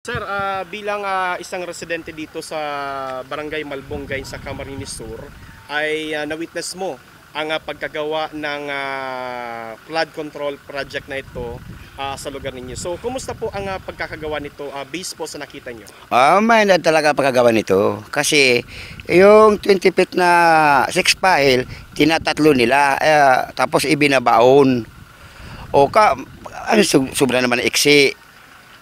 Sir, bilang isang residente dito sa Barangay Malbonggay sa Camarines Sur, ay na-witness mo ang pagkagawa ng flood control project na ito sa lugar ninyo. So, kumusta po ang pagkakagawa nito based po sa nakita nyo? May na talaga pagkagawa nito. Kasi yung 20 feet na 6 file, tinatatlo nila, tapos ibinabaon. Sobra naman iksi.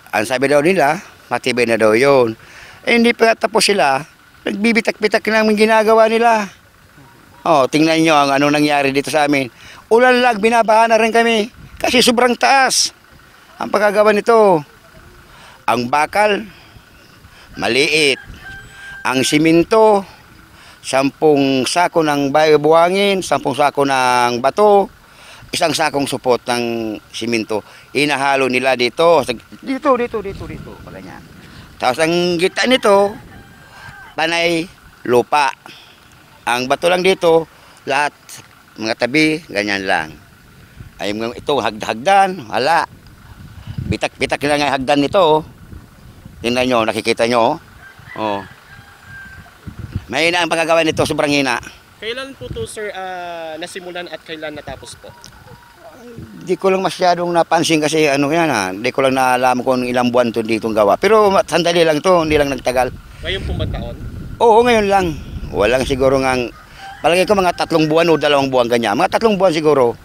Ang sabi daw nila, matibay na daw yun. Hindi pa tapos sila, nagbibitak-bitak na ang ginagawa nila. Tingnan nyo ang anong nangyari dito sa amin. Ulan lang, binabaha na rin kami. Kasi sobrang taas ang pagkagawa nito. Ang bakal, maliit. Ang siminto, 10 sako ng buhangin, 10 sako ng bato, 1 sakong supot ng siminto. Inahalo nila dito. Dito. Ganyan. Tapos ang gitna nito, panay lupa. Ang bato lang dito, lahat, mga tabi, ganyan lang. Ay, ito, hagdan, wala. Bitak-bitak lang ang hagdan nito. Tingnan nyo, nakikita nyo. Mahina ang pagkagawa nito, sobrang hina. Kailan po to sir nasimulan at kailan natapos po? Di ko lang masyadong napansin kasi di ko lang nalaman kung ilang buwan to ditong gawa. Pero sandali lang to, hindi lang nagtagal. Ngayon po ba taon? Oo, ngayon lang. Walang siguro palagay ko mga 3 buwan o 2 buwan ganyan. Mga 3 buwan siguro.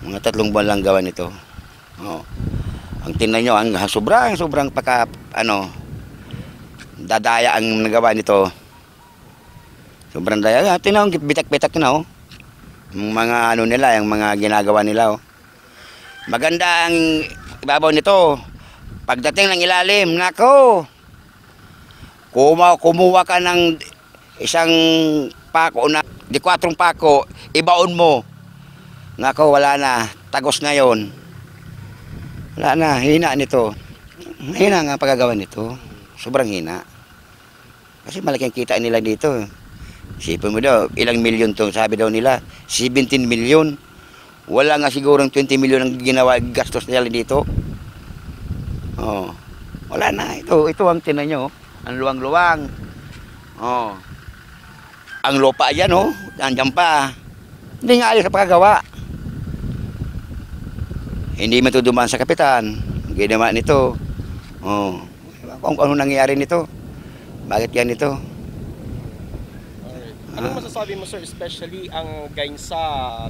Mga 3 buwan lang gawa nito. Ang tingnan nyo, ang sobrang dadaya ang nagawa nito. Sobrang daya. Tingnan, bitak-bitak na yung mga nila, yung mga ginagawa nila. Maganda ang ibabaw nito. Pagdating ng ilalim, nako, kumuha ka ng isang pako na, 4 pako, ibaon mo. Nako, wala na. Tagos na yon. Wala na, hina nito. Hina nga pagkagawa nito. Sobrang hina. Kasi malaking kita nila dito. Isipin mo daw, ilang milyon to, sabi daw nila, 17 milyon. Wala nga sigurong 20 milyon ang ginawa, gastos nila dito. Wala na. Ito ang tinan nyo. Ang luwang-luwang. Ang lupa yan, nandiyan pa. Hindi nga ayos sa pagkagawa. Hindi matuduman sa kapitan. Ginawa nito. Kung ano nangyari nito. Bakit yan ito? Anong masasabi mo sir, especially ang Gainsa,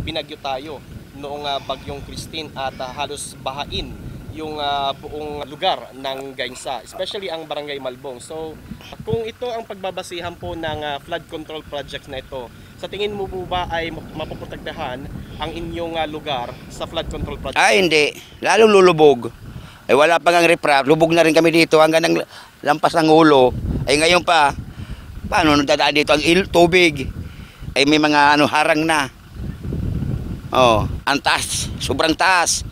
binagyo tayo noong bagyong Christine at halos bahain yung buong lugar ng Gainsa, especially ang Barangay Malbong. So, kung ito ang pagbabasihan po ng flood control project na ito, sa tingin mo po ba ay mapoprotektahan ang inyong lugar sa flood control project? Hindi. Lalong lulubog. Ay wala pa ngang riprap, lubog na rin kami dito hanggang ng lampas ng ulo. Ay ngayon pa, paano dadaan dito ang tubig? Ay may mga harang na. Ang taas, sobrang taas.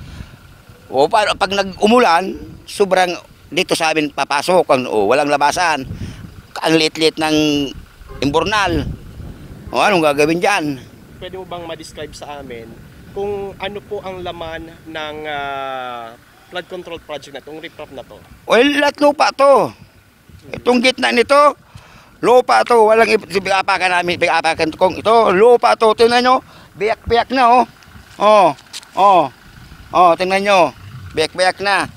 Pag nag-umulan, sobrang dito sa amin papasok, walang labasan. Ang liit-liit ng imbornal. Anong gagawin dyan? Pwede mo bang ma-describe sa amin kung ano po ang laman ng flood control project na itong riprap na to? Well, lahat lupa to. Itong gitna nito, lupa to. Walang bigapakan namin, bigapakan kung ito, lupa to. Tingnan nyo, biyak-biyak na tingnan nyo, biyak-biyak na.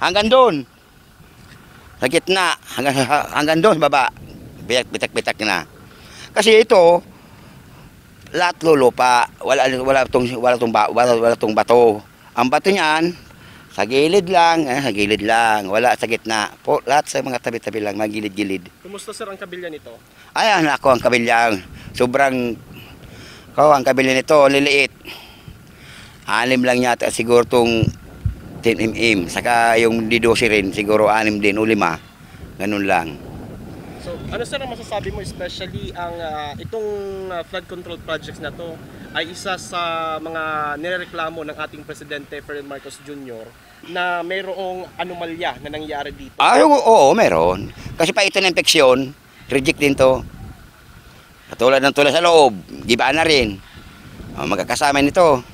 Hanggang doon. Sa gitna, hanggang doon sa baba. Biyak-bitak-bitak na. Kasi ito, lahat lupa. Wala tong bato. Ang bato niyan, sa gilid lang, wala sa gitna. Lahat sa mga tabi-tabi lang, mga gilid-gilid. Kumusta sir ang kabilya nito? Ayan, ako ang kabilyang. Ang kabilya nito, liliit. 6 lang yata siguro tong 10 mm. Saka yung D12 rin, siguro 6 din o 5. Ganun lang. So, ano sir ang masasabi mo, especially ang itong flood control projects na to ay isa sa mga nirereklamo ng ating Presidente Ferdinand Marcos Jr. na mayroong anomalya na nangyari dito? Oo, meron. Kasi pa ito ng infeksyon, reject din to. Tulad sa loob, gibaan na rin. Magkakasama nito.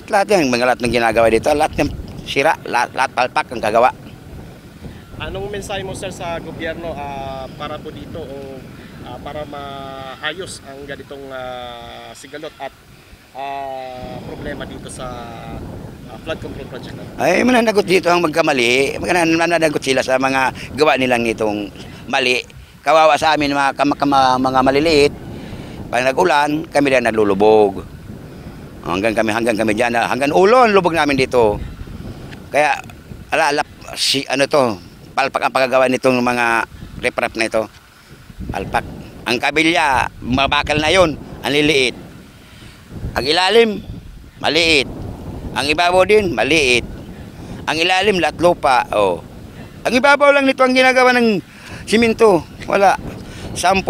Lahat yan, mga lahat ng ginagawa dito, lahat ng sira, lahat palpak ang kagawa. Anong mensahe mo sir sa gobyerno para po dito o para maayos ang ganitong sigalot at problema dito sa flood control project? Ay, mananagot dito ang magkamali. Mananagot sila sa mga gawa nilang nitong mali. Kawawa sa amin mga maliliit. Pag nag-ulan, kami din nalulubog. Hanggang kami diyan, hanggang ulon lubog namin dito. Kaya palpak ang paggawa nitong mga riprap na ito. Palpak. Ang kabilya, mabakal na 'yon, ang liliit. Ang ilalim, maliit. Ang ibabaw din, maliit. Ang ilalim, lahat lupa. Oh. Ang ibabaw lang nito ang ginagawa ng simento. Wala. 10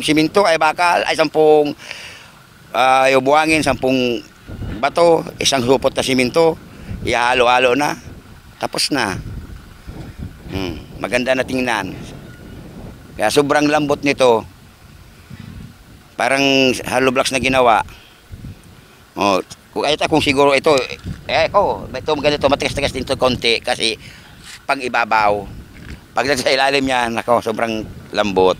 simento ay bakal, ay 10 yung buhangin, 10 bato, 1 supot na simento, ihalo-halo na. Tapos na. Maganda na tingnan. Kaya sobrang lambot nito. Parang hollow blocks na ginawa. Oh, kung siguro ito ganito matigas-tigas din ito konti kasi pang ibabaw. Pag sa ilalim yan, sobrang lambot.